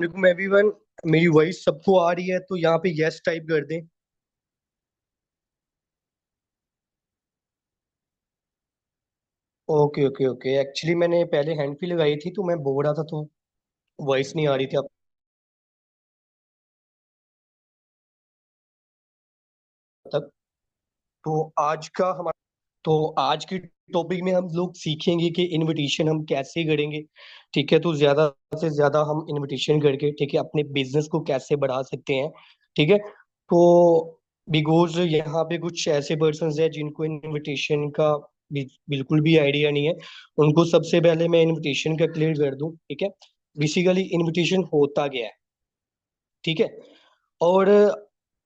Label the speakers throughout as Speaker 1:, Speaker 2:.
Speaker 1: वालेकुम एवरीवन। मेरी वॉइस सबको आ रही है तो यहाँ पे यस टाइप कर दें। ओके ओके ओके, एक्चुअली मैंने पहले हैंड फ्री लगाई थी तो मैं बोल रहा था तो वॉइस नहीं आ रही थी अब तक। तो आज का हमारा तो आज की टॉपिक में हम लोग सीखेंगे कि इनविटेशन हम कैसे करेंगे। ठीक है, तो ज्यादा से ज्यादा हम इनविटेशन करके ठीक है अपने बिजनेस को कैसे बढ़ा सकते हैं। ठीक है, तो बिकॉज यहाँ पे कुछ ऐसे पर्सन हैं जिनको इनविटेशन का बिल्कुल भी आइडिया नहीं है। उनको सबसे पहले मैं इनविटेशन का क्लियर कर दूं। ठीक है, बेसिकली इनविटेशन होता क्या है। ठीक है, और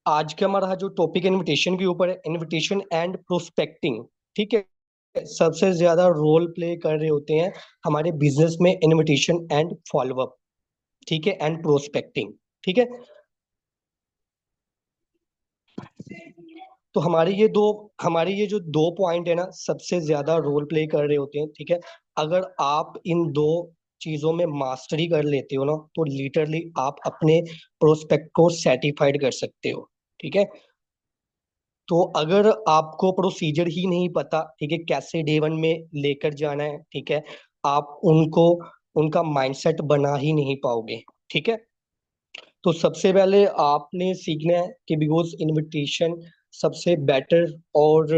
Speaker 1: आज का हमारा जो टॉपिक इनविटेशन के ऊपर है, इनविटेशन एंड प्रोस्पेक्टिंग। ठीक है, सबसे ज्यादा रोल प्ले कर रहे होते हैं हमारे बिजनेस में इनविटेशन एंड फॉलोअप। ठीक है, एंड प्रोस्पेक्टिंग। ठीक है, तो हमारे ये जो दो पॉइंट है ना सबसे ज्यादा रोल प्ले कर रहे होते हैं। ठीक है, अगर आप इन दो चीजों में मास्टरी कर लेते हो ना तो लिटरली आप अपने प्रोस्पेक्ट को सर्टिफाइड कर सकते हो। ठीक है, तो अगर आपको प्रोसीजर ही नहीं पता ठीक है कैसे डे वन में लेकर जाना है, ठीक है, आप उनको उनका माइंडसेट बना ही नहीं पाओगे। ठीक है, तो सबसे पहले आपने सीखना है कि बिकॉज इनविटेशन सबसे बेटर और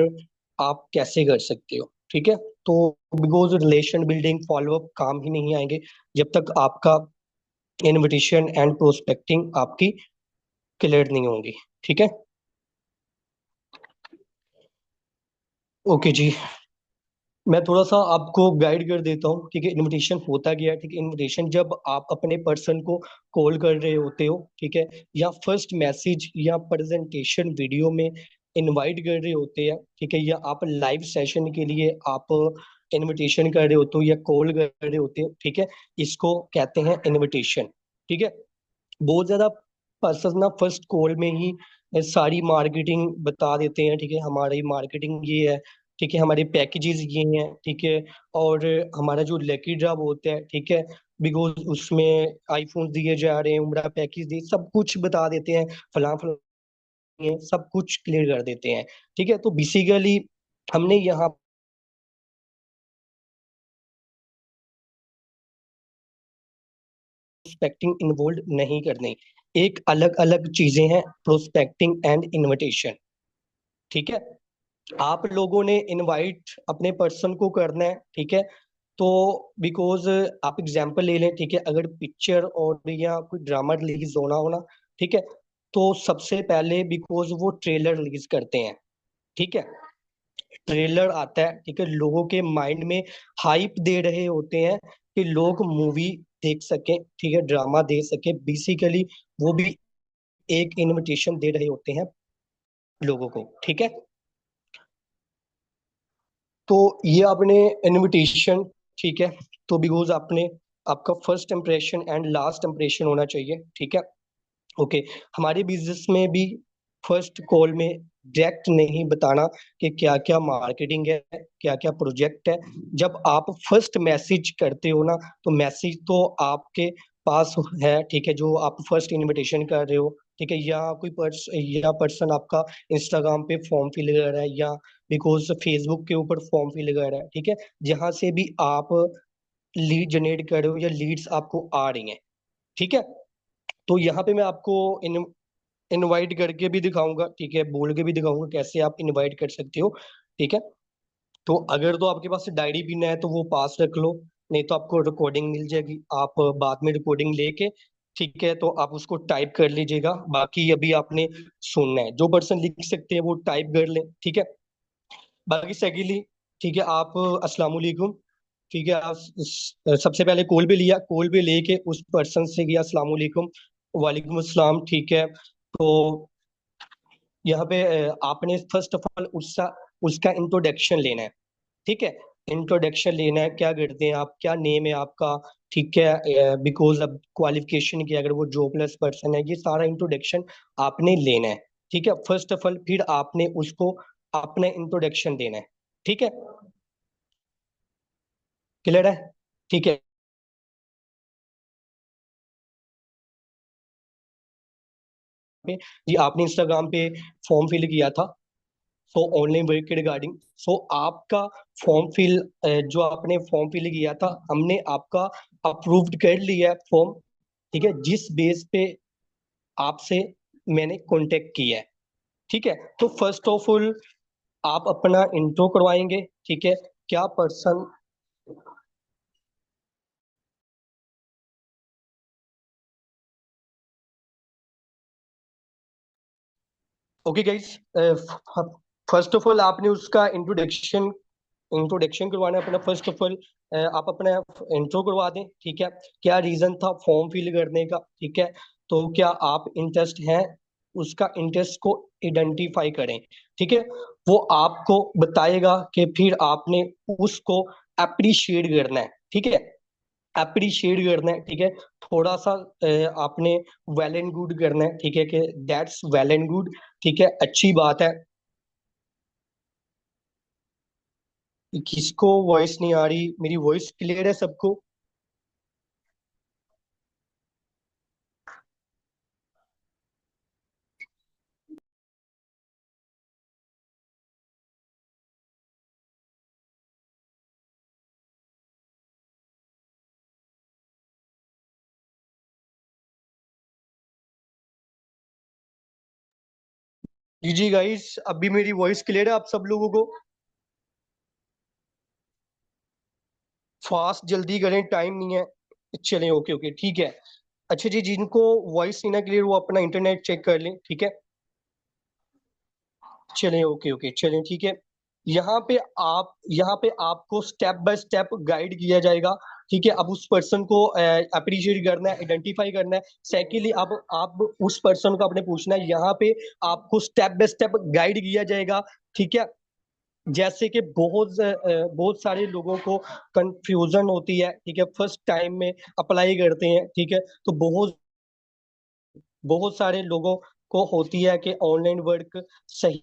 Speaker 1: आप कैसे कर सकते हो। ठीक है, तो बिकॉज रिलेशन बिल्डिंग फॉलोअप काम ही नहीं आएंगे जब तक आपका इनविटेशन एंड प्रोस्पेक्टिंग आपकी क्लियर नहीं होंगी। ठीक है, ओके जी। मैं थोड़ा सा आपको गाइड कर देता हूँ। ठीक है, इनविटेशन होता क्या है। ठीक है, इनविटेशन जब आप अपने पर्सन को कॉल कर रहे होते हो, ठीक है, या फर्स्ट मैसेज या प्रेजेंटेशन वीडियो में इनवाइट कर रहे होते हैं, ठीक है, या आप लाइव सेशन के लिए आप इनविटेशन कर रहे होते हो या कॉल कर रहे होते हो, ठीक है, इसको कहते हैं इनविटेशन। ठीक है, बहुत ज्यादा पर्सन ना फर्स्ट कॉल में ही सारी मार्केटिंग बता देते हैं। ठीक है, हमारी मार्केटिंग ये है, ठीक है, हमारे पैकेजेस ये हैं, ठीक है, और हमारा जो लकी ड्रॉप होता है, ठीक है, बिकॉज उसमें आईफोन दिए जा रहे हैं, उम्र पैकेज दिए, सब कुछ बता देते हैं। फलां फलां ये सब कुछ क्लियर कर देते हैं। ठीक है, तो बेसिकली हमने यहाँ प्रोस्पेक्टिंग इन्वॉल्व नहीं करनी। एक अलग अलग चीजें हैं प्रोस्पेक्टिंग एंड इनविटेशन। ठीक है, आप लोगों ने इनवाइट अपने पर्सन को करना है। ठीक है, तो बिकॉज आप एग्जांपल ले लें, ठीक है, अगर पिक्चर और या कोई ड्रामा रिलीज होना होना, ठीक है, तो सबसे पहले बिकॉज वो ट्रेलर रिलीज करते हैं। ठीक है, ट्रेलर आता है, ठीक है, लोगों के माइंड में हाइप दे रहे होते हैं कि लोग मूवी देख सके, ठीक है, ड्रामा देख सके। बेसिकली वो भी एक इनविटेशन दे रहे होते हैं लोगों को। ठीक है, तो ये आपने इनविटेशन, ठीक है, तो बिकॉज आपने आपका first impression and last impression होना चाहिए। ठीक है, ओके, हमारे बिजनेस में भी फर्स्ट कॉल में डायरेक्ट नहीं बताना कि क्या क्या मार्केटिंग है, क्या क्या प्रोजेक्ट है। जब आप फर्स्ट मैसेज करते हो ना तो मैसेज तो आपके पास है, ठीक है, जो आप फर्स्ट इनविटेशन कर रहे हो, ठीक है, या कोई पर्सन आपका इंस्टाग्राम पे फॉर्म फिल कर रहा है या बिकॉज फेसबुक के ऊपर फॉर्म फिल कर रहा है। ठीक है, जहां से भी आप लीड जनरेट कर रहे हो या लीड्स आपको आ रही हैं। ठीक है, तो यहाँ पे मैं आपको इनवाइट करके भी दिखाऊंगा, ठीक है, बोल के भी दिखाऊंगा कैसे आप इनवाइट कर सकते हो। ठीक है, तो अगर तो आपके पास डायरी पिन है तो वो पास रख लो, नहीं तो आपको रिकॉर्डिंग मिल जाएगी, आप बाद में रिकॉर्डिंग लेके, ठीक है, तो आप उसको टाइप कर लीजिएगा। बाकी अभी आपने सुनना है, जो पर्सन लिख सकते हैं वो टाइप कर ले। ठीक है, बाकी सेकेंडली, ठीक है, आप अस्सलाम वालेकुम, ठीक है, आप सबसे पहले कॉल पे लिया, कॉल पे लेके उस पर्सन से किया अस्सलाम वालेकुम, वालेकुम अस्सलाम। ठीक है, तो यहाँ पे आपने फर्स्ट ऑफ ऑल उसका उसका इंट्रोडक्शन लेना है। ठीक है, इंट्रोडक्शन लेना है, क्या करते हैं आप, क्या नेम है आपका, ठीक है, बिकॉज अब क्वालिफिकेशन की, अगर वो जॉबलेस पर्सन है, ये सारा इंट्रोडक्शन आपने लेना है। ठीक है, फर्स्ट ऑफ ऑल फिर आपने उसको अपना इंट्रोडक्शन देना है। ठीक है, क्लियर है। ठीक है, पे जी आपने इंस्टाग्राम पे फॉर्म फिल किया था, सो ऑनलाइन वर्क के रिगार्डिंग। सो आपका फॉर्म फिल, जो आपने फॉर्म फिल किया था हमने आपका अप्रूव्ड कर लिया है फॉर्म, ठीक है, जिस बेस पे आपसे मैंने कांटेक्ट किया है। ठीक है, तो फर्स्ट ऑफ ऑल आप अपना इंट्रो करवाएंगे, ठीक है, क्या person. Okay guys, first of all आपने उसका इंट्रोडक्शन करवाना है अपना। फर्स्ट ऑफ ऑल आप अपना इंट्रो करवा दें, ठीक है, क्या रीजन था फॉर्म फिल करने का, ठीक है, तो क्या आप इंटरेस्ट हैं, उसका इंटरेस्ट को आइडेंटिफाई करें, ठीक है, वो आपको बताएगा कि फिर आपने उसको अप्रिशिएट करना है, ठीक है, अप्रिशिएट करना है, ठीक है, थोड़ा सा आपने वेल एंड गुड करना है, ठीक है, कि दैट्स वेल एंड गुड, ठीक है, अच्छी बात है। किसको वॉइस नहीं आ रही? मेरी वॉइस क्लियर है सबको? जी जी गाइस, अभी मेरी वॉइस क्लियर है आप सब लोगों को? फास्ट जल्दी करें, टाइम नहीं है। चलें, ओके ओके ठीक है। अच्छा जी, जिनको वॉइस नहीं ना क्लियर वो अपना इंटरनेट चेक कर लें, ठीक है। चलें, ओके ओके चलें, ठीक है। यहाँ पे आपको स्टेप बाय स्टेप गाइड किया जाएगा, ठीक है। अब उस पर्सन को अप्रिशिएट करना है, आइडेंटिफाई करना है। सेकेंडली अब आप उस पर्सन को आपने पूछना है, यहाँ पे आपको स्टेप बाय स्टेप गाइड किया जाएगा, ठीक है। जैसे कि बहुत सारे लोगों को कंफ्यूजन होती है, ठीक है, फर्स्ट टाइम में अप्लाई करते हैं, ठीक है, तो बहुत बहुत सारे लोगों को होती है कि ऑनलाइन वर्क सही।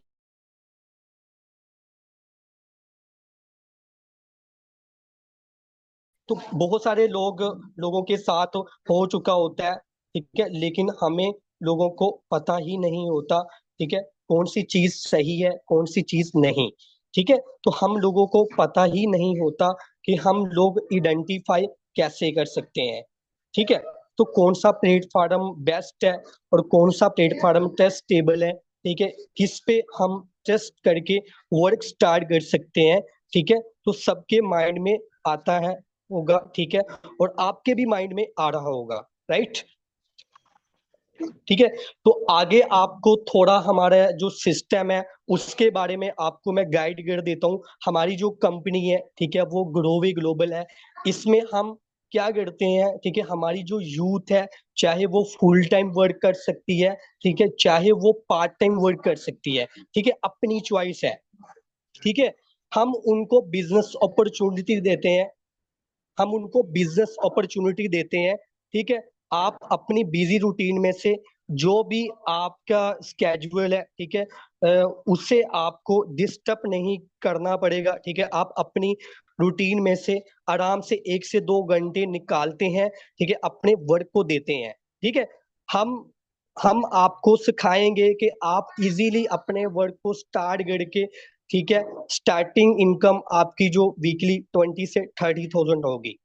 Speaker 1: तो बहुत सारे लोगों के साथ हो चुका होता है, ठीक है, लेकिन हमें लोगों को पता ही नहीं होता, ठीक है, कौन सी चीज सही है कौन सी चीज नहीं, ठीक है। तो हम लोगों को पता ही नहीं होता कि हम लोग आइडेंटिफाई कैसे कर सकते हैं, ठीक है। तो कौन सा प्लेटफॉर्म बेस्ट है और कौन सा प्लेटफॉर्म ट्रस्टेबल है, ठीक है, किस पे हम ट्रस्ट करके वर्क स्टार्ट कर सकते हैं, ठीक है, तो सबके माइंड में आता है होगा, ठीक है, और आपके भी माइंड में आ रहा होगा, राइट। ठीक है, तो आगे आपको थोड़ा हमारा जो सिस्टम है उसके बारे में आपको मैं गाइड कर देता हूँ। हमारी जो कंपनी है, ठीक है, वो ग्रोवे ग्लोबल है। इसमें हम क्या करते हैं, ठीक है, हमारी जो यूथ है, चाहे वो फुल टाइम वर्क कर सकती है, ठीक है, चाहे वो पार्ट टाइम वर्क कर सकती है, ठीक है, अपनी चॉइस है, ठीक है। हम उनको बिजनेस अपॉर्चुनिटी देते हैं, हम उनको बिजनेस अपॉर्चुनिटी देते हैं, ठीक है। आप अपनी बिजी रूटीन में से जो भी आपका स्केड्यूल है, ठीक है, उससे आपको डिस्टर्ब नहीं करना पड़ेगा, ठीक है। आप अपनी रूटीन में से आराम से 1 से 2 घंटे निकालते हैं, ठीक है, अपने वर्क को देते हैं, ठीक है। हम हम आपको सिखाएंगे कि आप इजीली अपने वर्क को स्टार्ट करके, ठीक है, स्टार्टिंग इनकम आपकी जो वीकली 20 से 30 थाउजेंड होगी,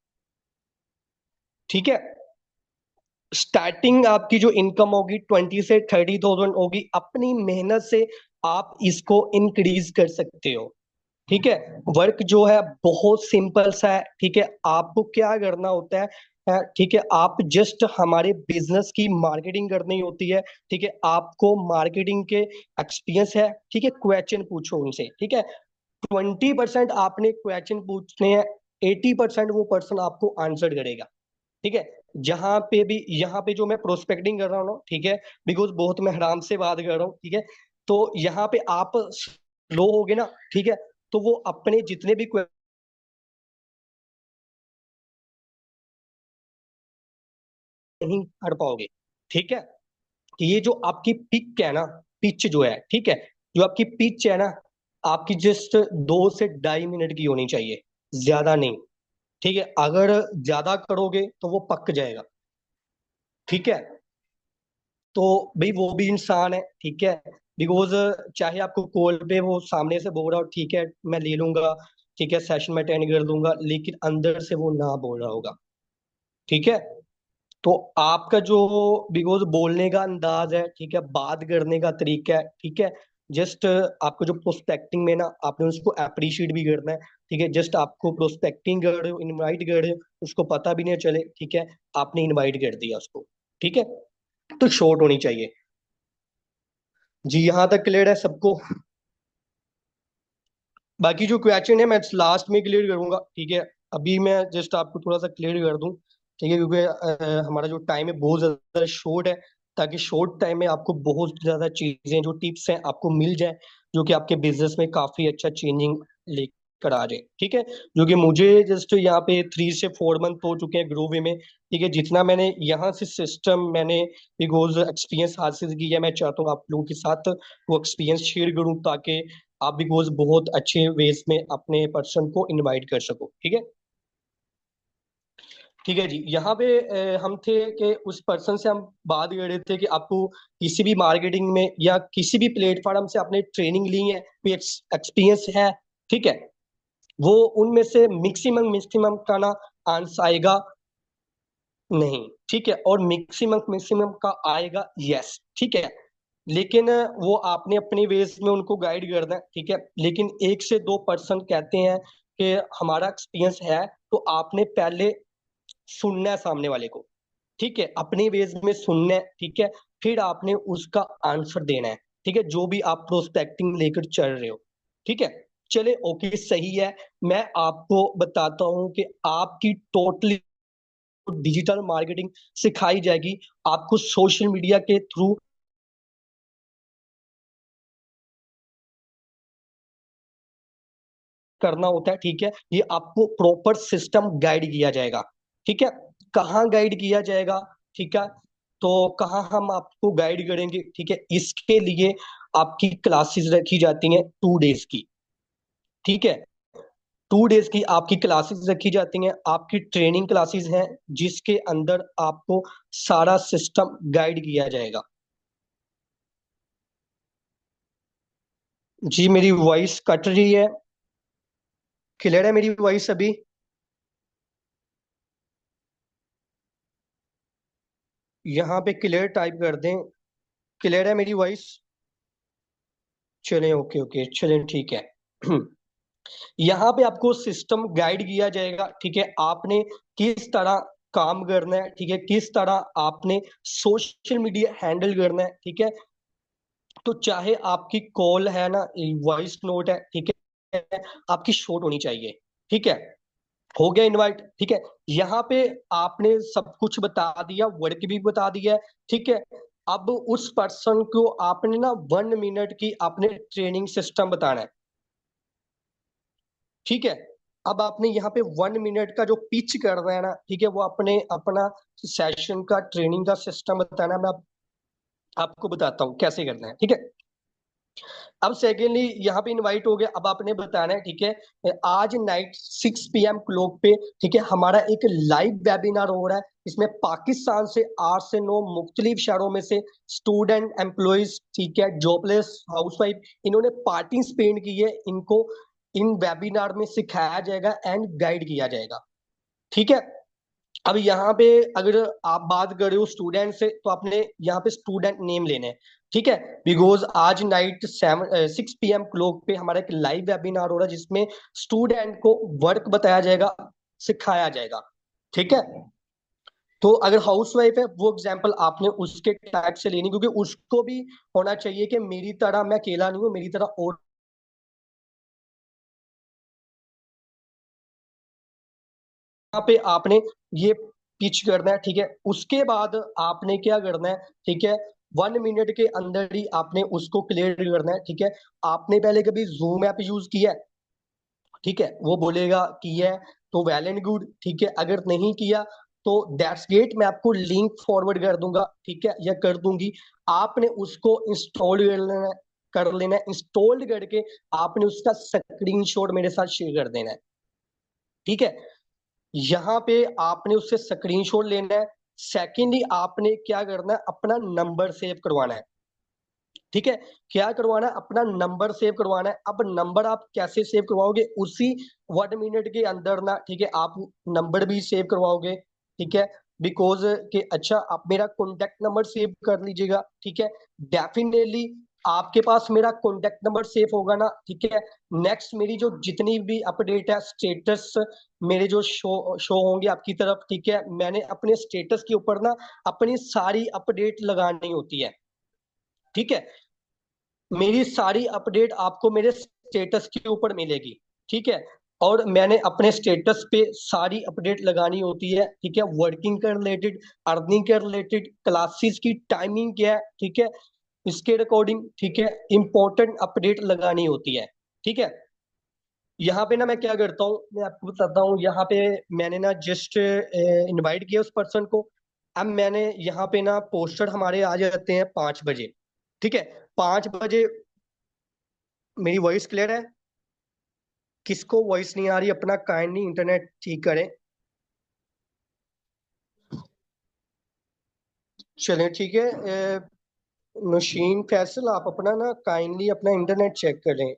Speaker 1: ठीक है। स्टार्टिंग आपकी जो इनकम होगी 20 से 30 थाउजेंड होगी, अपनी मेहनत से आप इसको इंक्रीज कर सकते हो, ठीक है। वर्क जो है बहुत सिंपल सा है, ठीक है, आपको क्या करना होता है, ठीक है, आप जस्ट हमारे बिजनेस की मार्केटिंग करनी होती है, ठीक है, आपको मार्केटिंग के एक्सपीरियंस है, ठीक है, क्वेश्चन पूछो उनसे, ठीक है। 20% आपने क्वेश्चन पूछने हैं, 80% वो पर्सन आपको आंसर करेगा, ठीक है। जहां पे भी यहाँ पे जो मैं प्रोस्पेक्टिंग कर रहा हूँ ना, ठीक है, बिकॉज बहुत मैं आराम से बात कर रहा हूँ, ठीक है, तो यहाँ पे आप स्लो हो गए ना, ठीक है, तो वो अपने जितने भी नहीं कर पाओगे, ठीक है। ये जो आपकी पिच है ना, पिच जो है, ठीक है, जो आपकी पिच है ना, आपकी जस्ट 2 से 2.5 मिनट की होनी चाहिए, ज्यादा नहीं, ठीक है। अगर ज्यादा करोगे तो वो पक जाएगा, ठीक है। तो भाई वो भी इंसान है, ठीक है। बिकॉज चाहे आपको कॉल पे वो सामने से बोल रहा हो, ठीक है मैं ले लूंगा, ठीक है सेशन में अटेंड कर लूंगा, लेकिन अंदर से वो ना बोल रहा होगा, ठीक है। तो आपका जो बिकॉज बोलने का अंदाज है, ठीक है, बात करने का तरीका है, ठीक है, जस्ट आपको जो प्रोस्पेक्टिंग में ना आपने उसको अप्रिशिएट भी करना है, ठीक है। जस्ट आपको प्रोस्पेक्टिंग कर रहे हो, इनवाइट कर रहे हो, उसको पता भी नहीं चले, ठीक है, आपने इनवाइट कर दिया उसको, ठीक है। तो शॉर्ट होनी चाहिए। जी यहाँ तक क्लियर है सबको? बाकी जो क्वेश्चन है मैं लास्ट में क्लियर करूंगा, ठीक है। अभी मैं जस्ट आपको थोड़ा सा क्लियर कर दूं, ठीक है, क्योंकि हमारा जो टाइम है बहुत ज्यादा शॉर्ट है, ताकि शॉर्ट टाइम में आपको बहुत ज्यादा चीजें जो टिप्स हैं आपको मिल जाए, जो कि आपके बिजनेस में काफी अच्छा चेंजिंग लेकर आ जाए, ठीक है। जो कि मुझे जस्ट यहाँ पे 3 से 4 मंथ हो चुके हैं ग्रो वे में, ठीक है। जितना मैंने यहाँ से सिस्टम मैंने बिकॉज एक्सपीरियंस हासिल किया है, मैं चाहता हूँ आप लोगों के साथ वो एक्सपीरियंस शेयर करूँ, ताकि आप बिकॉज बहुत अच्छे वेज में अपने पर्सन को इनवाइट कर सको, ठीक है। ठीक है जी, यहाँ पे हम थे कि उस पर्सन से हम बात कर रहे थे कि आपको किसी भी मार्केटिंग में या किसी भी प्लेटफॉर्म से आपने ट्रेनिंग ली है, कोई एक्सपीरियंस है, ठीक है। वो उनमें से मैक्सिमम मैक्सिमम का ना आंसर आएगा नहीं, ठीक है, और मैक्सिमम मैक्सिमम का आएगा यस, ठीक है। लेकिन वो आपने अपनी वेज में उनको गाइड करना है, ठीक है। लेकिन 1 से 2 पर्सन कहते हैं कि हमारा एक्सपीरियंस है, तो आपने पहले सुनना है सामने वाले को, ठीक है, अपनी वेज में सुनना है, ठीक है। फिर आपने उसका आंसर देना है, ठीक है, जो भी आप प्रोस्पेक्टिंग लेकर चल रहे हो, ठीक है। चले ओके सही है। मैं आपको बताता हूं कि आपकी टोटली डिजिटल मार्केटिंग सिखाई जाएगी, आपको सोशल मीडिया के थ्रू करना होता है, ठीक है। ये आपको प्रॉपर सिस्टम गाइड किया जाएगा, ठीक है। कहाँ गाइड किया जाएगा, ठीक है, तो कहाँ हम आपको गाइड करेंगे, ठीक है। इसके लिए आपकी क्लासेस रखी जाती हैं 2 डेज की, ठीक है। 2 डेज की आपकी क्लासेस रखी जाती हैं, आपकी ट्रेनिंग क्लासेस हैं, जिसके अंदर आपको सारा सिस्टम गाइड किया जाएगा। जी मेरी वॉइस कट रही है? क्लियर है मेरी वॉइस अभी? यहाँ पे क्लियर टाइप कर दें। क्लियर है मेरी वॉइस? चलें ओके ओके, चलें ठीक है। यहाँ पे आपको सिस्टम गाइड किया जाएगा, ठीक है। आपने किस तरह काम करना है, ठीक है, किस तरह आपने सोशल मीडिया हैंडल करना है, ठीक है। तो चाहे आपकी कॉल है ना, वॉइस नोट है, ठीक है, आपकी शॉर्ट होनी चाहिए, ठीक है। हो गया इनवाइट, ठीक है। यहाँ पे आपने सब कुछ बता दिया, वर्क भी बता दिया है, ठीक है। अब उस पर्सन को आपने ना 1 मिनट की आपने ट्रेनिंग सिस्टम बताना है, ठीक है। अब आपने यहाँ पे 1 मिनट का जो पिच करना है ना, ठीक है, वो अपने अपना सेशन का ट्रेनिंग का सिस्टम बताना है। मैं आपको बताता हूँ कैसे करना है, ठीक है। अब सेकेंडली यहाँ पे इनवाइट हो गया, अब आपने बताना है, ठीक है, आज नाइट 6 PM क्लॉक पे, ठीक है, हमारा एक लाइव वेबिनार हो रहा है। इसमें पाकिस्तान से 8 से 9 मुख्तलिफ शहरों में से स्टूडेंट, एम्प्लॉयज, ठीक है, जॉबलेस, हाउसवाइफ, इन्होंने पार्टिसिपेट की है। इनको इन वेबिनार में सिखाया जाएगा एंड गाइड किया जाएगा, ठीक है। अब यहाँ पे अगर आप बात कर रहे हो स्टूडेंट से, तो आपने यहाँ पे स्टूडेंट नेम लेने हैं, ठीक है। बिकॉज आज नाइट 6 PM क्लॉक पे हमारा एक लाइव वेबिनार हो रहा है, जिसमें स्टूडेंट को वर्क बताया जाएगा, सिखाया जाएगा, ठीक है। तो अगर हाउस वाइफ है, वो एग्जाम्पल आपने उसके टाइप से लेनी, क्योंकि उसको भी होना चाहिए कि मेरी तरह मैं अकेला नहीं हूँ, मेरी तरह और यहाँ पे आपने ये पिच करना है, ठीक है। उसके बाद आपने क्या करना है, ठीक है, 1 मिनट के अंदर ही आपने उसको क्लियर करना है, ठीक है। आपने पहले कभी जूम ऐप यूज किया है, ठीक है, वो बोलेगा किया है, तो वेल एंड गुड, ठीक है। अगर नहीं किया तो दैट्स ग्रेट, मैं आपको लिंक फॉरवर्ड कर दूंगा, ठीक है, या कर दूंगी। आपने उसको इंस्टॉल कर लेना है। इंस्टॉल करके आपने उसका स्क्रीनशॉट मेरे साथ शेयर कर देना है, ठीक है। यहाँ पे आपने उससे स्क्रीनशॉट लेना है, सेकेंडली आपने क्या करना है, अपना नंबर सेव करवाना है। ठीक है, क्या करवाना है, अपना नंबर सेव करवाना है। अब नंबर आप कैसे सेव करवाओगे, उसी 1 मिनट के अंदर ना, ठीक है, आप नंबर भी सेव करवाओगे। ठीक है, बिकॉज कि अच्छा आप मेरा कॉन्टेक्ट नंबर सेव कर लीजिएगा। ठीक है, डेफिनेटली आपके पास मेरा कॉन्टेक्ट नंबर सेव होगा ना। ठीक है, नेक्स्ट मेरी जो जितनी भी अपडेट है, स्टेटस मेरे जो शो शो होंगे आपकी तरफ। ठीक है, मैंने अपने स्टेटस के ऊपर ना अपनी सारी अपडेट लगानी होती है। ठीक है, मेरी सारी अपडेट आपको मेरे स्टेटस के ऊपर मिलेगी। ठीक है, और मैंने अपने स्टेटस पे सारी अपडेट लगानी होती है। ठीक है, वर्किंग के रिलेटेड, अर्निंग के रिलेटेड, क्लासेस की टाइमिंग क्या है, ठीक है, इसके अकॉर्डिंग, ठीक है, इंपॉर्टेंट अपडेट लगानी होती है। ठीक है, यहाँ पे ना मैं क्या करता हूँ, मैं आपको बताता हूँ। यहाँ पे मैंने ना जस्ट इनवाइट किया उस पर्सन को। अब मैंने यहाँ पे ना पोस्टर हमारे आ जाते हैं 5 बजे। ठीक है, 5 बजे। मेरी वॉइस क्लियर है? किसको वॉइस नहीं आ रही, अपना काइंडली इंटरनेट ठीक करें। चलें, ठीक है। मशीन फैसल, आप अपना ना काइंडली अपना इंटरनेट चेक करें।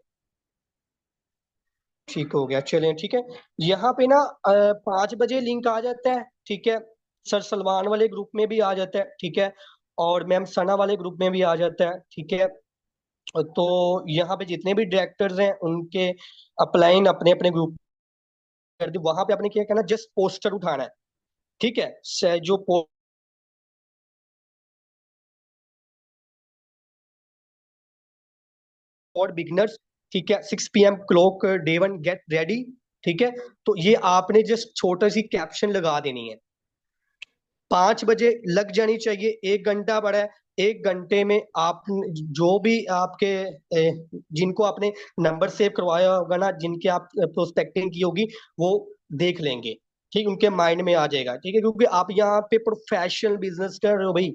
Speaker 1: ठीक हो गया, चलें, ठीक है। यहाँ पे ना 5 बजे लिंक आ जाता है। ठीक है, सर सलमान वाले ग्रुप में भी आ जाता है। ठीक है, और मैम सना वाले ग्रुप में भी आ जाता है। ठीक है, तो यहाँ पे जितने भी डायरेक्टर्स हैं उनके अपलाइन अपने अपने ग्रुप कर दी। वहां पे आपने क्या करना, जस्ट पोस्टर उठाना है। ठीक है, जो फॉर बिगनर्स, ठीक है, 6 PM clock day 1 gate ready. ठीक है, तो ये आपने जस्ट छोटा सी कैप्शन लगा देनी है। 5 बजे लग जानी चाहिए, 1 घंटा बड़ा है। 1 घंटे में आप जो भी आपके जिनको आपने नंबर सेव करवाया होगा ना, जिनके आप प्रोस्पेक्टिंग की होगी, वो देख लेंगे। ठीक, उनके माइंड में आ जाएगा। ठीक है, क्योंकि आप यहाँ पे प्रोफेशनल बिजनेस कर रहे हो भाई।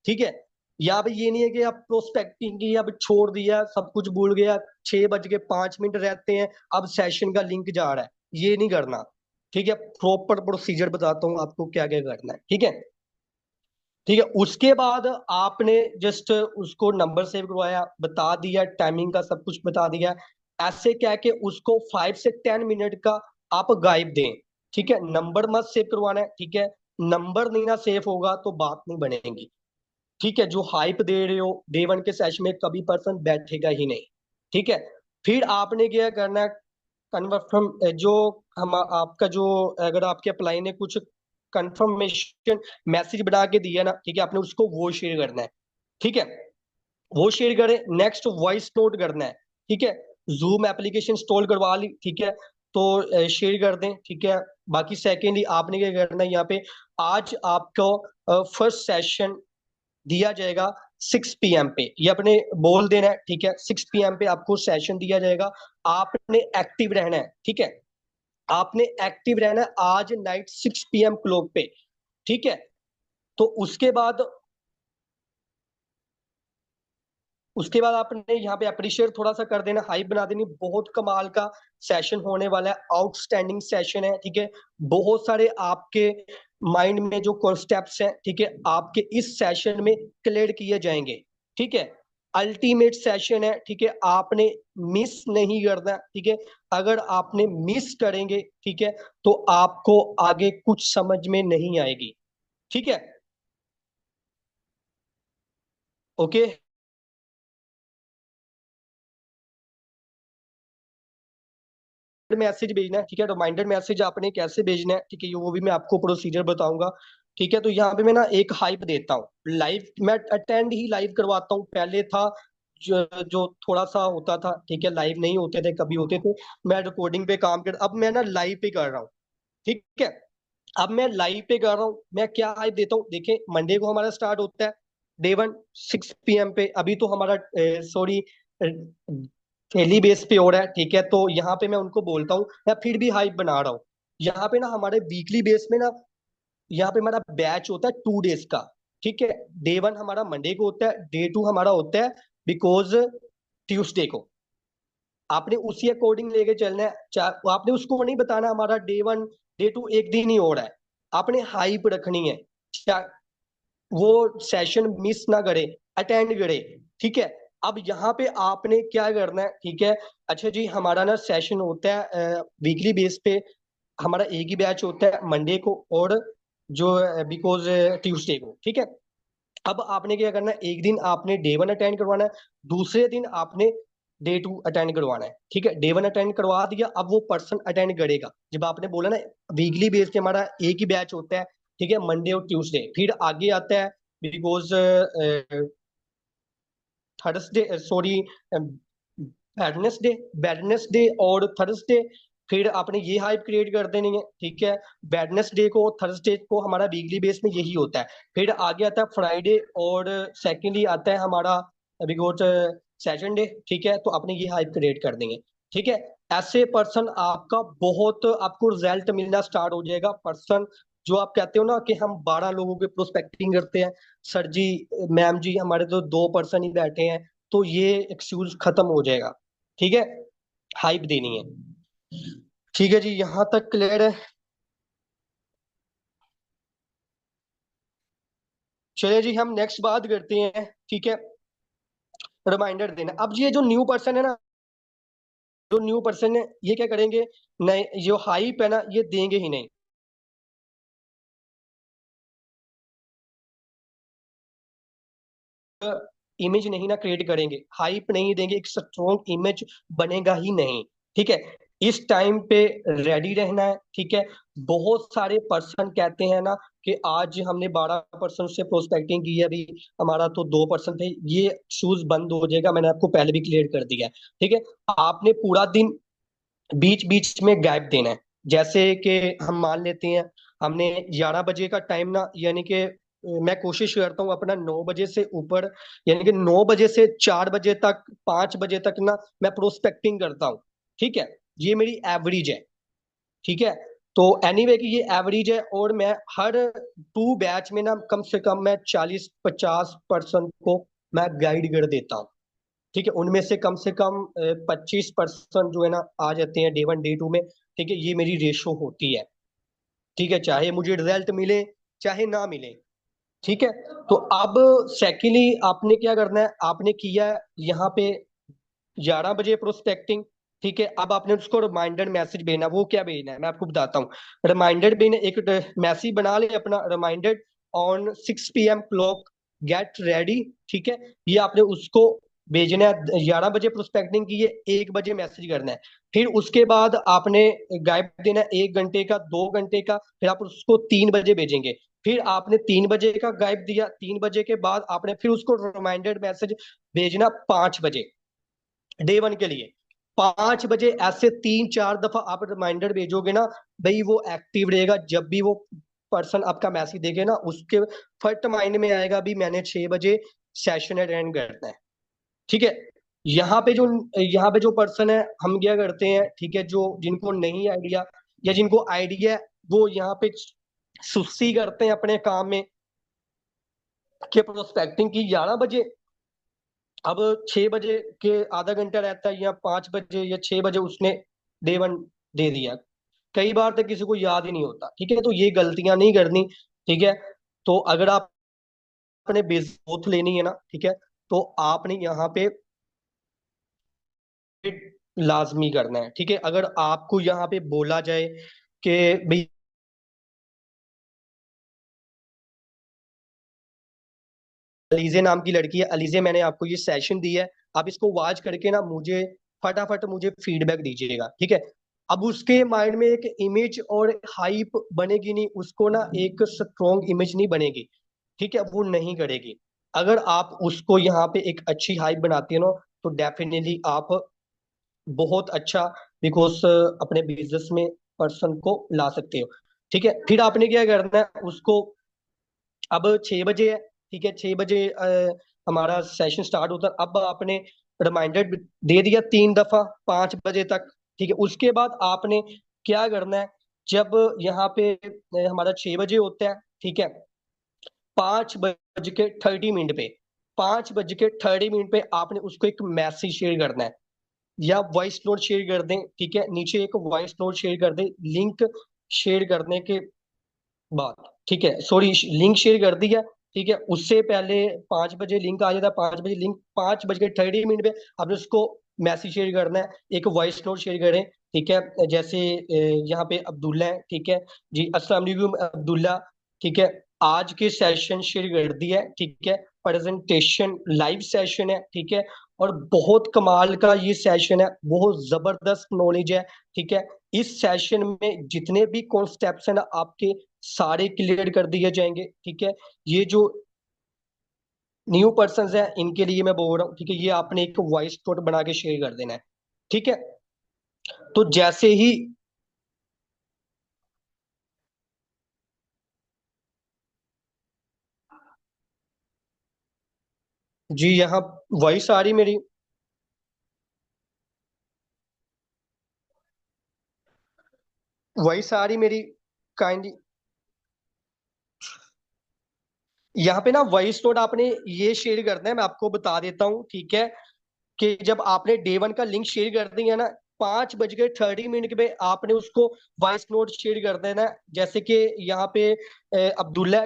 Speaker 1: ठीक है, या अब ये नहीं है कि आप प्रोस्पेक्टिंग की अब छोड़ दिया, सब कुछ भूल गया, 6 बज के 5 मिनट रहते हैं, अब सेशन का लिंक जा रहा है, ये नहीं करना। ठीक है, प्रॉपर प्रोसीजर बताता हूँ आपको क्या क्या करना है। ठीक है, ठीक है, उसके बाद आपने जस्ट उसको नंबर सेव करवाया, बता दिया, टाइमिंग का सब कुछ बता दिया। ऐसे क्या है कि उसको 5 से 10 मिनट का आप गाइब दें। ठीक है, नंबर मत सेव करवाना है। ठीक है, नंबर नहीं ना सेव होगा तो बात नहीं बनेगी। ठीक है, जो हाइप दे रहे हो डे 1 के सेशन में, कभी पर्सन बैठेगा ही नहीं। ठीक है, फिर आपने क्या करना है, कन्फर्म जो हम आपका जो, अगर आपके अप्लाई ने कुछ कंफर्मेशन मैसेज बना के दिया ना, ठीक है, आपने उसको वो शेयर करना है। ठीक है, वो शेयर करें। नेक्स्ट वॉइस नोट करना है। ठीक है, जूम एप्लीकेशन इंस्टॉल करवा ली, ठीक है, तो शेयर कर दें। ठीक है, बाकी सेकेंडली आपने क्या करना है, यहाँ पे आज आपको फर्स्ट सेशन दिया जाएगा 6 PM पे, ये अपने बोल देना है। ठीक है, 6 PM पे आपको सेशन दिया जाएगा। आपने एक्टिव रहना है। ठीक है, आपने एक्टिव रहना है आज नाइट 6 PM क्लॉक पे। ठीक है, तो उसके बाद आपने यहाँ पे अप्रिशिएट थोड़ा सा कर देना, हाइप बना देनी। बहुत कमाल का सेशन होने वाला है, आउटस्टैंडिंग सेशन है। ठीक है, बहुत सारे आपके माइंड में जो कॉन्सेप्ट्स हैं, ठीक है, आपके इस सेशन में क्लियर किए जाएंगे। ठीक है, अल्टीमेट सेशन है। ठीक है, आपने मिस नहीं करना। ठीक है, अगर आपने मिस करेंगे, ठीक है, तो आपको आगे कुछ समझ में नहीं आएगी। ठीक है, ओके। मैसेज भेजना है। ठीक है, रिमाइंडर मैसेज आपने कैसे भेजना है, ठीक है, ये वो भी मैं आपको प्रोसीजर बताऊंगा। ठीक है, तो यहाँ पे मैं ना एक हाइप देता हूँ लाइव, मैं अटेंड ही लाइव करवाता हूँ। पहले था जो थोड़ा सा होता था। ठीक है, लाइव नहीं होते थे, कभी होते थे, मैं रिकॉर्डिंग पे काम कर, अब मैं ना लाइव पे कर रहा हूँ। ठीक है, अब मैं लाइव पे कर रहा हूँ। मैं क्या हाइप देता हूँ, देखें, मंडे को हमारा स्टार्ट होता है डे 1 6 PM पे। अभी तो हमारा सॉरी डेली बेस पे हो रहा है। ठीक है, तो यहाँ पे मैं उनको बोलता हूँ, मैं फिर भी हाइप बना रहा हूँ। यहाँ पे ना हमारे वीकली बेस में ना, यहाँ पे हमारा बैच होता है 2 डेज का। ठीक है, डे 1 हमारा मंडे को होता है, डे 2 हमारा होता है बिकॉज ट्यूसडे को। आपने उसी अकॉर्डिंग लेके चलना है। आपने उसको नहीं बताना हमारा डे 1 डे 2 एक दिन ही हो रहा है। आपने हाइप रखनी है। वो सेशन मिस ना करे, अटेंड करे। ठीक है, अब यहाँ पे आपने क्या करना है, ठीक है। अच्छा जी, हमारा ना सेशन होता है वीकली बेस पे, हमारा एक ही बैच होता है मंडे को और जो बिकॉज ट्यूसडे को, ठीक है। अब आपने क्या करना है, एक दिन आपने डे वन अटेंड करवाना है, दूसरे दिन आपने डे टू अटेंड करवाना है। ठीक है, डे वन अटेंड करवा दिया, अब वो पर्सन अटेंड करेगा। जब आपने बोला ना वीकली बेस पे हमारा एक ही बैच होता है, ठीक है, मंडे और ट्यूसडे, फिर आगे आता है because Thursday, sorry, Wednesday, Wednesday और थर्सडे, फिर आपने ये हाइप क्रिएट कर देनी है। ठीक है, वेडनेसडे को थर्सडे को हमारा वीकली बेस में यही होता है। फिर आगे आता है फ्राइडे और सेकेंडली आता है हमारा बिकॉज सैटरडे। ठीक है, तो आपने ये हाइप क्रिएट कर देंगे। ठीक है, ऐसे पर्सन आपका बहुत आपको रिजल्ट मिलना स्टार्ट हो जाएगा। पर्सन जो आप कहते हो ना कि हम 12 लोगों के प्रोस्पेक्टिंग करते हैं, सर जी, मैम जी, हमारे तो 2 पर्सन ही बैठे हैं, तो ये एक्सक्यूज खत्म हो जाएगा। ठीक है, हाइप देनी है। ठीक है जी, यहां तक क्लियर है। चलिए जी, हम नेक्स्ट बात करते हैं। ठीक है, रिमाइंडर देना। अब ये जो न्यू पर्सन है ना, जो न्यू पर्सन है, ये क्या करेंगे, नए जो हाइप है ना, ये देंगे ही नहीं। इमेज नहीं ना क्रिएट करेंगे, हाइप नहीं देंगे, एक स्ट्रॉन्ग इमेज बनेगा ही नहीं। ठीक है, इस टाइम पे रेडी रहना है। ठीक है, बहुत सारे पर्सन कहते हैं ना कि आज हमने 12 पर्सन से प्रोस्पेक्टिंग की है, अभी हमारा तो 2 पर्सन थे, ये शूज बंद हो जाएगा, मैंने आपको पहले भी क्लियर कर दिया है। ठीक है, आपने पूरा दिन बीच बीच में गैप देना है। जैसे कि हम मान लेते हैं हमने 11 बजे का टाइम ना, यानी कि मैं कोशिश करता हूँ अपना 9 बजे से ऊपर, यानी कि 9 बजे से 4 बजे तक, 5 बजे तक ना मैं प्रोस्पेक्टिंग करता हूँ। ठीक है, ये मेरी एवरेज है। ठीक है, तो एनीवे की ये एवरेज है, और मैं हर 2 बैच में ना कम से कम मैं 40-50 पर्सन को मैं गाइड कर देता हूँ। ठीक है, उनमें से कम 25 पर्सन जो है ना आ जाते हैं डे वन डे टू में। ठीक है, ये मेरी रेशो होती है। ठीक है, चाहे मुझे रिजल्ट मिले चाहे ना मिले। ठीक है, तो अब सेकेंडली आपने क्या करना है, आपने किया यहाँ पे 11 बजे प्रोस्पेक्टिंग। ठीक है, अब आपने उसको रिमाइंडर मैसेज भेजना, वो क्या भेजना है मैं आपको बताता हूँ। रिमाइंडर भेजना, एक मैसेज बना ले अपना, reminder on 6 PM clock, get ready. ठीक है, ये आपने उसको भेजना है। 11 बजे प्रोस्पेक्टिंग की, ये 1 बजे मैसेज करना है। फिर उसके बाद आपने गाइड देना है 1 घंटे का, 2 घंटे का, फिर आप उसको 3 बजे भेजेंगे। फिर आपने 3 बजे का गाइड दिया, 3 बजे के बाद आपने फिर उसको रिमाइंडर मैसेज भेजना 5 बजे डे वन के लिए। 5 बजे ऐसे 3-4 दफा आप रिमाइंडर भेजोगे ना, भाई वो एक्टिव रहेगा। जब भी वो पर्सन आपका मैसेज देखे ना, उसके फर्स्ट माइंड में आएगा भी मैंने 6 बजे सेशन अटेंड करना है। ठीक है, यहाँ पे जो यहाँ पे जो पर्सन है, हम क्या करते हैं, ठीक है, जो जिनको नहीं आइडिया या जिनको आइडिया है, वो यहाँ पे सुस्ती करते हैं अपने काम में कि प्रोस्पेक्टिंग की 11 बजे, अब 6 बजे के आधा घंटा रहता है, या 5 बजे या 6 बजे उसने डे वन दे दिया। कई बार तो किसी को याद ही नहीं होता। ठीक है, तो ये गलतियां नहीं करनी। ठीक है, तो अगर आप अपने बेस लेनी है ना, ठीक है, तो आपने यहाँ पे लाजमी करना है। ठीक है, अगर आपको यहाँ पे बोला जाए कि भाई अलीजे नाम की लड़की है, अलीजे मैंने आपको ये सेशन दी है, आप इसको वॉच करके ना मुझे फटाफट मुझे फीडबैक दीजिएगा। ठीक है, अब उसके माइंड में एक इमेज और हाइप बनेगी नहीं, उसको ना एक स्ट्रॉन्ग इमेज नहीं बनेगी। ठीक है, वो नहीं करेगी। अगर आप उसको यहाँ पे एक अच्छी हाइप बनाती है ना, तो डेफिनेटली आप बहुत अच्छा बिकॉज अपने बिजनेस में पर्सन को ला सकते हो। ठीक है, फिर आपने क्या करना है उसको, अब 6 बजे है। ठीक है, 6 बजे हमारा सेशन स्टार्ट होता है। अब आपने रिमाइंडर दे दिया 3 दफा 5 बजे तक। ठीक है, उसके बाद आपने क्या करना है, जब यहाँ पे हमारा 6 बजे होता है, ठीक है, 5 बज के 30 मिनट पे, 5 बज के 30 मिनट पे आपने उसको एक मैसेज शेयर करना है, या वॉइस नोट शेयर कर दें। ठीक है, नीचे एक वॉइस नोट शेयर कर दें, लिंक शेयर करने के बात, ठीक है, सॉरी, लिंक शेयर कर दिया, ठीक है, उससे पहले 5 बजे लिंक आ जाता है, 5 बजे लिंक, 5 बज के 30 मिनट पे आपने उसको मैसेज शेयर करना है, एक वॉइस नोट शेयर करें, ठीक है, जैसे यहाँ पे अब्दुल्ला है, ठीक है जी, अस्सलाम वालेकुम अब्दुल्ला, ठीक है, आज के सेशन शेयर कर दिया है, ठीक है, प्रेजेंटेशन लाइव सेशन है, ठीक है, और बहुत कमाल का ये सेशन है, बहुत जबरदस्त नॉलेज है, ठीक है, इस सेशन में जितने भी कॉन्सेप्ट्स हैं ना आपके सारे क्लियर कर दिए जाएंगे, ठीक है, ये जो न्यू पर्सन है इनके लिए मैं बोल रहा हूँ, ठीक है, ये आपने एक वॉइस नोट बना के शेयर कर देना है, ठीक है, तो जैसे ही, जी यहाँ वॉइस आ रही मेरी, वॉइस आ रही मेरी, काइंडली, यहाँ पे ना वॉइस नोट आपने ये शेयर करना है, मैं आपको बता देता हूँ, ठीक है, कि जब आपने डे 1 का लिंक शेयर कर दिया ना, 5 बज के 30 मिनट पे आपने उसको वॉइस नोट शेयर कर देना है, जैसे कि यहाँ पे अब्दुल्ला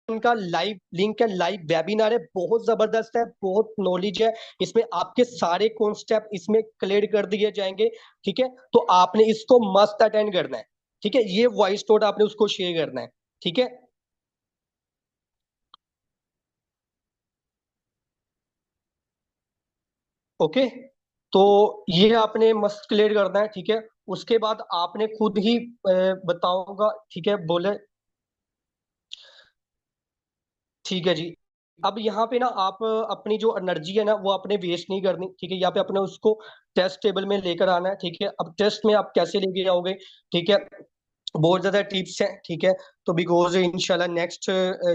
Speaker 1: उनका लाइव लिंक है, लाइव वेबिनार है, बहुत जबरदस्त है, बहुत नॉलेज है इसमें, आपके सारे कॉन्सेप्ट इसमें क्लियर कर दिए जाएंगे, ठीक है, तो आपने इसको मस्त अटेंड करना है, ठीक है, ये वॉइस नोट आपने उसको शेयर करना है, ठीक है, ओके, तो ये आपने मस्त क्लियर करना है, ठीक है, उसके बाद आपने खुद ही बताऊंगा, ठीक है, बोले, ठीक है जी, अब यहाँ पे ना आप अपनी जो एनर्जी है ना वो आपने वेस्ट नहीं करनी, ठीक है, यहाँ पे अपने उसको टेस्ट टेबल में लेकर आना है, ठीक है, अब टेस्ट में आप कैसे लेके आओगे, ठीक है, बहुत ज्यादा टिप्स हैं, ठीक है, तो बिकॉज इंशाल्लाह नेक्स्ट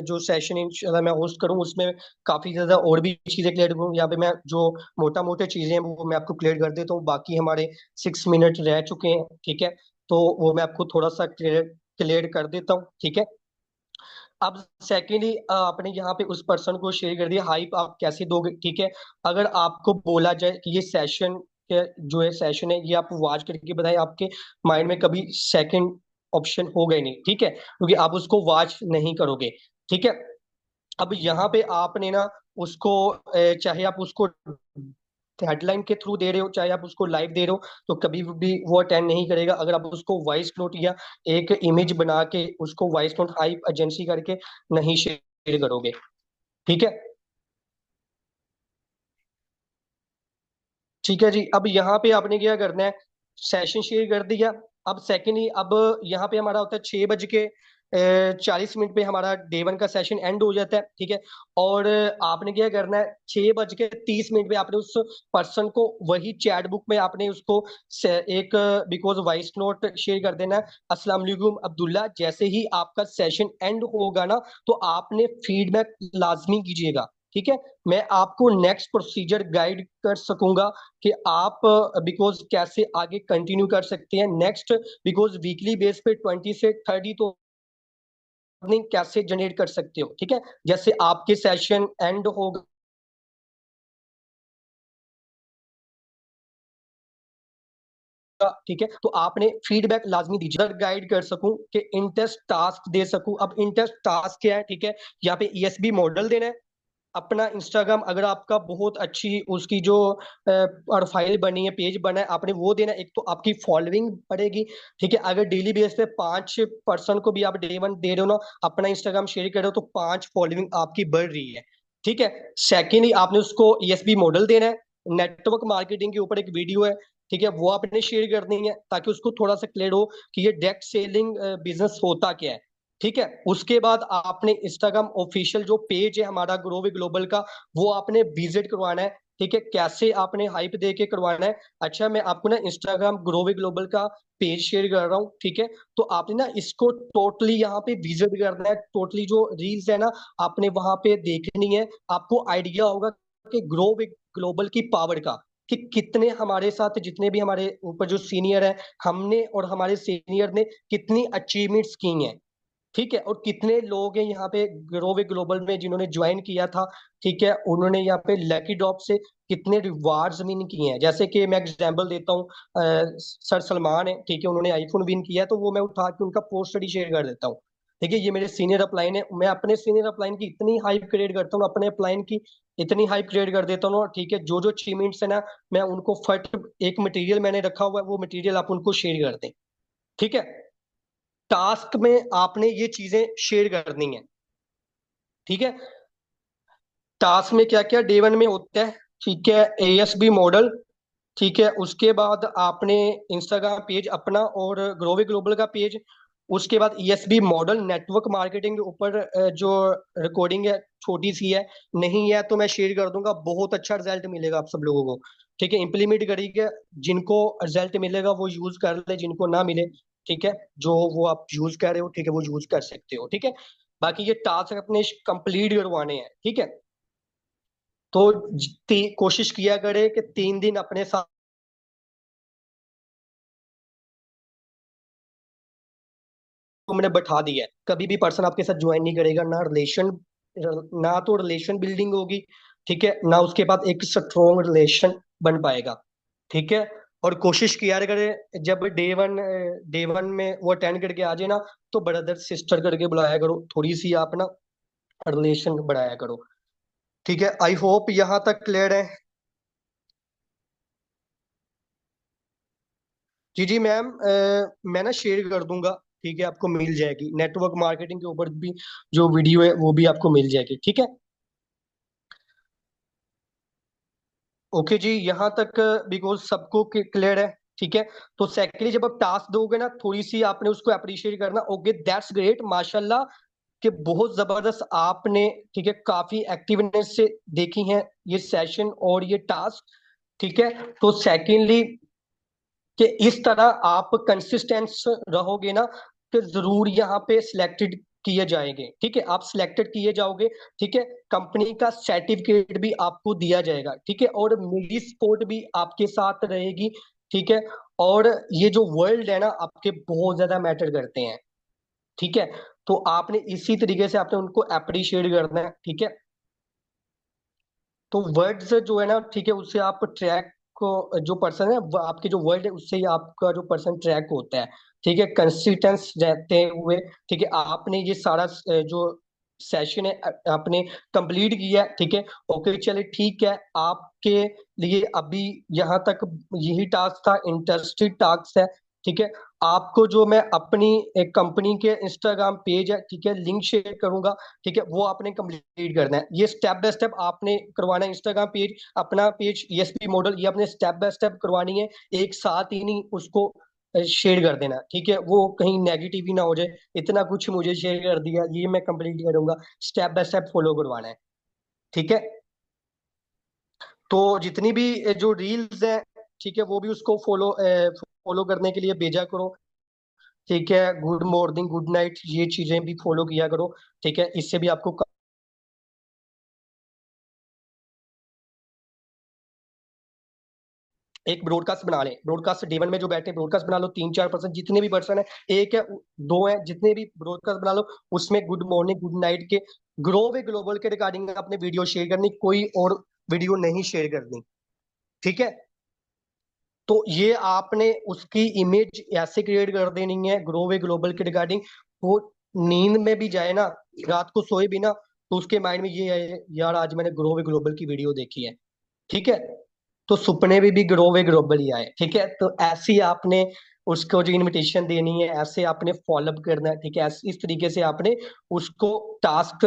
Speaker 1: जो सेशन इंशाल्लाह मैं होस्ट करूँ उसमें काफी ज्यादा और भी चीजें क्लियर करूँ, यहाँ पे मैं जो मोटा मोटे चीजें हैं वो मैं आपको क्लियर कर देता हूँ, बाकी हमारे 6 मिनट रह चुके हैं, ठीक है, तो वो मैं आपको थोड़ा सा क्लियर क्लियर कर देता हूँ, ठीक है, अब सेकेंडली आपने यहाँ पे उस पर्सन को शेयर कर दिया, हाइप आप कैसे दोगे, ठीक है, अगर आपको बोला जाए कि ये सेशन के जो है सेशन है ये आप वॉच करके बताएं, आपके माइंड में कभी सेकंड ऑप्शन होगा ही नहीं, ठीक है, क्योंकि आप उसको वॉच नहीं करोगे, ठीक है, अब यहाँ पे आपने ना उसको चाहे आप उसको हेडलाइन के थ्रू दे रहे हो, चाहे आप उसको लाइव दे रहे हो, तो कभी भी वो अटेंड नहीं करेगा, अगर आप उसको वॉइस नोट या एक इमेज बना के उसको वॉइस नोट हाइप एजेंसी करके नहीं शेयर करोगे, ठीक है, ठीक है जी, अब यहाँ पे आपने क्या करना है, सेशन शेयर कर दिया, अब सेकेंडली अब यहाँ पे हमारा होता है 6 बज के 40 मिनट पे हमारा डे 1 का सेशन एंड हो जाता है, ठीक है, और आपने क्या करना है, 6 बज के 30 मिनट पे आपने उस पर्सन को वही चैट बुक में आपने उसको एक बिकॉज वॉइस नोट शेयर कर देना है, अस्सलाम वालेकुम अब्दुल्ला, जैसे ही आपका सेशन एंड होगा ना तो आपने फीडबैक लाजमी कीजिएगा, ठीक है, मैं आपको नेक्स्ट प्रोसीजर गाइड कर सकूंगा कि आप बिकॉज कैसे आगे कंटिन्यू कर सकते हैं नेक्स्ट, बिकॉज वीकली बेस पे 20 से 30 तो अर्निंग कैसे जनरेट कर सकते हो, ठीक है, जैसे आपके सेशन एंड होगा, ठीक है, तो आपने फीडबैक लाजमी दीजिए, गाइड कर सकूं कि इंटेस्ट टास्क दे सकूं, अब इंटेस्ट टास्क क्या है, ठीक है, यहाँ पे ईएसबी मॉडल देना है, अपना इंस्टाग्राम अगर आपका बहुत अच्छी उसकी जो प्रोफाइल बनी है, पेज बना है, आपने वो देना, एक तो आपकी फॉलोइंग बढ़ेगी, ठीक है, अगर डेली बेस पे 5 पर्सन को भी आप डे 1 दे रहे हो ना, अपना इंस्टाग्राम शेयर कर रहे हो, तो 5 फॉलोइंग आपकी बढ़ रही है, ठीक है, सेकेंडली आपने उसको ईएसबी मॉडल देना है, नेटवर्क मार्केटिंग के ऊपर एक वीडियो है, ठीक है, वो आपने शेयर करनी है ताकि उसको थोड़ा सा क्लियर हो कि ये डायरेक्ट सेलिंग बिजनेस होता क्या है, ठीक है, उसके बाद आपने इंस्टाग्राम ऑफिशियल जो पेज है हमारा ग्रो विद ग्लोबल का वो आपने विजिट करवाना है, ठीक है, कैसे आपने हाइप दे के करवाना है, अच्छा मैं आपको ना इंस्टाग्राम ग्रो विद ग्लोबल का पेज शेयर कर रहा हूँ, ठीक है, तो आपने ना इसको टोटली यहाँ पे विजिट करना है, टोटली जो रील्स है ना आपने वहां पे देखनी है, आपको आइडिया होगा कि ग्रो विद ग्लोबल की पावर का, कि कितने हमारे साथ जितने भी हमारे ऊपर जो सीनियर है, हमने और हमारे सीनियर ने कितनी अचीवमेंट्स की हैं, ठीक है, और कितने लोग हैं यहाँ पे ग्रोवे ग्लोबल में जिन्होंने ज्वाइन किया था, ठीक है, उन्होंने यहाँ पे लकी ड्रॉप से कितने रिवार्ड्स विन किए हैं। जैसे कि मैं एग्जांपल देता हूँ, सर सलमान है, ठीक है, उन्होंने आईफोन विन किया है, तो वो मैं उठा के उनका पोस्ट स्टडी शेयर कर देता हूँ। ठीक है, ये मेरे सीनियर अपलाइन है, मैं अपने सीनियर अपलाइन की इतनी हाइप क्रिएट करता हूँ, अपने अपलाइन की इतनी हाइप क्रिएट कर देता हूँ, ठीक है, जो जो अचीवमेंट्स है ना, मैं उनको फट एक मटेरियल मैंने रखा हुआ है, वो मटेरियल आप उनको शेयर कर दें। ठीक है, टास्क में आपने ये चीजें शेयर करनी है। ठीक है, टास्क में क्या क्या डे वन में होता है, ठीक है, एएसबी मॉडल, ठीक है, उसके बाद आपने इंस्टाग्राम पेज अपना और ग्रोवे ग्लोबल का पेज, उसके बाद ईएसबी मॉडल नेटवर्क मार्केटिंग के ऊपर जो रिकॉर्डिंग है छोटी सी है, नहीं है तो मैं शेयर कर दूंगा, बहुत अच्छा रिजल्ट मिलेगा आप सब लोगों को। ठीक है, इंप्लीमेंट करिए, जिनको रिजल्ट मिलेगा वो यूज कर ले, जिनको ना मिले, ठीक है, जो वो आप यूज कर रहे हो, ठीक है, वो यूज कर सकते हो। ठीक है, बाकी ये टास्क अपने कंप्लीट करवाने हैं। ठीक है, तो कोशिश किया करे कि 3 दिन अपने साथ तुमने बैठा दिया है, कभी भी पर्सन आपके साथ ज्वाइन नहीं करेगा, ना रिलेशन, ना तो रिलेशन बिल्डिंग होगी, ठीक है, ना उसके बाद एक स्ट्रॉन्ग रिलेशन बन पाएगा। ठीक है, और कोशिश किया करे जब डे वन में वो अटेंड करके आ जाए ना, तो ब्रदर सिस्टर करके बुलाया करो, थोड़ी सी आप ना रिलेशन बढ़ाया करो। ठीक है, आई होप यहाँ तक क्लियर है। जी जी मैम, मैं ना शेयर कर दूंगा, ठीक है, आपको मिल जाएगी, नेटवर्क मार्केटिंग के ऊपर भी जो वीडियो है वो भी आपको मिल जाएगी। ठीक है, ओके जी, यहाँ तक बिकॉज सबको क्लियर है। ठीक है, तो सेकेंडली जब आप टास्क दोगे ना, थोड़ी सी आपने उसको अप्रिशिएट करना। ओके, दैट्स ग्रेट, माशाल्लाह, कि बहुत जबरदस्त आपने, ठीक है, काफी एक्टिवनेस से देखी है ये सेशन और ये टास्क। ठीक है, तो सेकेंडली कि इस तरह आप कंसिस्टेंट रहोगे ना, तो जरूर यहाँ पे सिलेक्टेड किए जाएंगे। ठीक है, आप सिलेक्टेड किए जाओगे। ठीक है, कंपनी का सर्टिफिकेट भी आपको दिया जाएगा। ठीक है, और मेरी सपोर्ट भी आपके साथ रहेगी। ठीक है, और ये जो वर्ल्ड है ना, आपके बहुत ज्यादा मैटर करते हैं। ठीक है, तो आपने इसी तरीके से आपने उनको अप्रिशिएट करना है। ठीक है, तो वर्ड्स जो है ना, ठीक है, उससे आप ट्रैक को, जो पर्सन है वो आपके जो वर्ड है उससे ही आपका जो पर्सन ट्रैक होता है। ठीक है, कंसिस्टेंस रहते हुए, ठीक है, आपने ये सारा जो सेशन है आपने कंप्लीट किया है। ठीक है, ओके, चलिए ठीक है, आपके लिए अभी यहाँ तक यही टास्क था, इंटरेस्टेड टास्क है। ठीक है, आपको जो मैं अपनी एक कंपनी के इंस्टाग्राम पेज है, ठीक है, लिंक शेयर करूंगा। ठीक है, वो आपने कंप्लीट करना है, ये स्टेप बाय स्टेप आपने करवाना है। इंस्टाग्राम पेज, अपना पेज, ईएसपी मॉडल, ये आपने स्टेप बाय स्टेप करवानी है, एक साथ ही नहीं उसको शेयर कर देना। ठीक है, वो कहीं नेगेटिव ही ना हो जाए, इतना कुछ मुझे शेयर कर दिया, ये मैं कंप्लीट करूंगा, स्टेप बाय स्टेप फॉलो करवाना है। ठीक है, तो जितनी भी जो रील्स है, ठीक है, वो भी उसको फॉलो फॉलो करने के लिए भेजा करो। ठीक है, गुड मॉर्निंग, गुड नाइट, ये चीजें भी फॉलो किया करो। ठीक है, इससे भी आपको एक ब्रॉडकास्ट बना लें, ब्रॉडकास्ट डे वन में जो बैठे ब्रॉडकास्ट बना लो, 3-4 पर्सन, जितने भी पर्सन है, एक है, दो है, जितने भी ब्रॉडकास्ट बना लो, उसमें गुड मॉर्निंग गुड नाइट के ग्रो वे ग्लोबल के रिगार्डिंग अपने वीडियो शेयर करनी, कोई और वीडियो नहीं शेयर करनी। ठीक है, तो ये आपने उसकी इमेज ऐसे क्रिएट कर देनी है ग्रो वे ग्लोबल के रिगार्डिंग, वो नींद में भी जाए ना, रात को सोए भी ना, तो उसके माइंड में ये है, यार आज मैंने ग्रो वे ग्लोबल की वीडियो देखी है। ठीक है, तो सपने में भी ग्रोवे ग्लोबल ही आए। ठीक है, तो ऐसी आपने उसको जो इनविटेशन देनी है, ऐसे आपने फॉलोअप करना है। ठीक है, इस तरीके से आपने उसको टास्क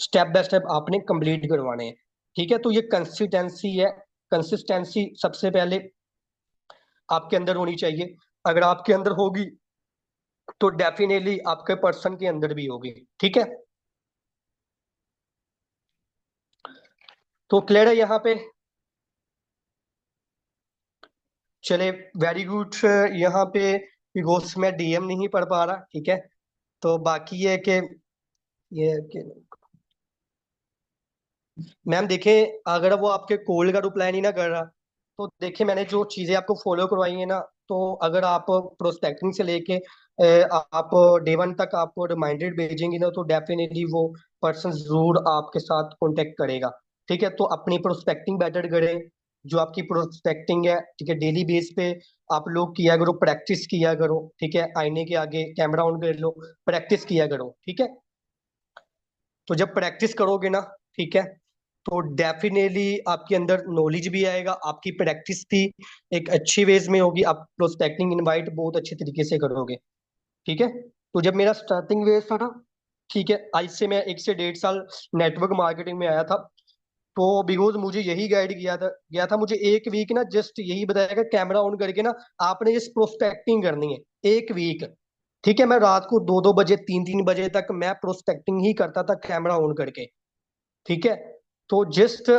Speaker 1: स्टेप बाय स्टेप आपने कंप्लीट करवाने हैं। ठीक है, तो ये कंसिस्टेंसी है, कंसिस्टेंसी सबसे पहले आपके अंदर होनी चाहिए। अगर आपके अंदर होगी तो डेफिनेटली आपके पर्सन के अंदर भी होगी। ठीक है, तो क्लियर है यहाँ पे। चले, वेरी गुड, यहाँ पे बिकॉज मैं डीएम नहीं पढ़ पा रहा। ठीक है, तो बाकी ये है कि ये कि मैम देखें, अगर वो आपके कॉल का रिप्लाई नहीं ना कर रहा, तो देखिए मैंने जो चीजें आपको फॉलो करवाई है ना, तो अगर आप प्रोस्पेक्टिंग से लेके आप डे 1 तक आप रिमाइंडर भेजेंगे ना, तो डेफिनेटली वो पर्सन जरूर आपके साथ कांटेक्ट करेगा। ठीक है, तो अपनी प्रोस्पेक्टिंग बेटर करें। जो आपकी प्रोस्पेक्टिंग है, ठीक है, डेली बेस पे आप लोग किया करो, प्रैक्टिस किया करो। ठीक है, आईने के आगे कैमरा ऑन कर लो, प्रैक्टिस किया करो। ठीक है, तो जब प्रैक्टिस करोगे ना, ठीक है, तो डेफिनेटली आपके अंदर नॉलेज भी आएगा, आपकी प्रैक्टिस भी एक अच्छी वेज में होगी, आप प्रोस्पेक्टिंग इनवाइट बहुत अच्छे तरीके से करोगे। ठीक है, तो जब मेरा स्टार्टिंग वेज था ना, ठीक है, आज से मैं 1 से 1.5 साल नेटवर्क मार्केटिंग में आया था। तो बिकॉज मुझे यही गाइड किया था मुझे 1 वीक ना जस्ट यही बताया कि कैमरा ऑन करके ना आपने जस्ट प्रोस्पेक्टिंग करनी है 1 वीक। ठीक है, मैं रात को 2-2 बजे 3-3 बजे तक मैं प्रोस्पेक्टिंग ही करता था कैमरा ऑन करके। ठीक है, तो जस्ट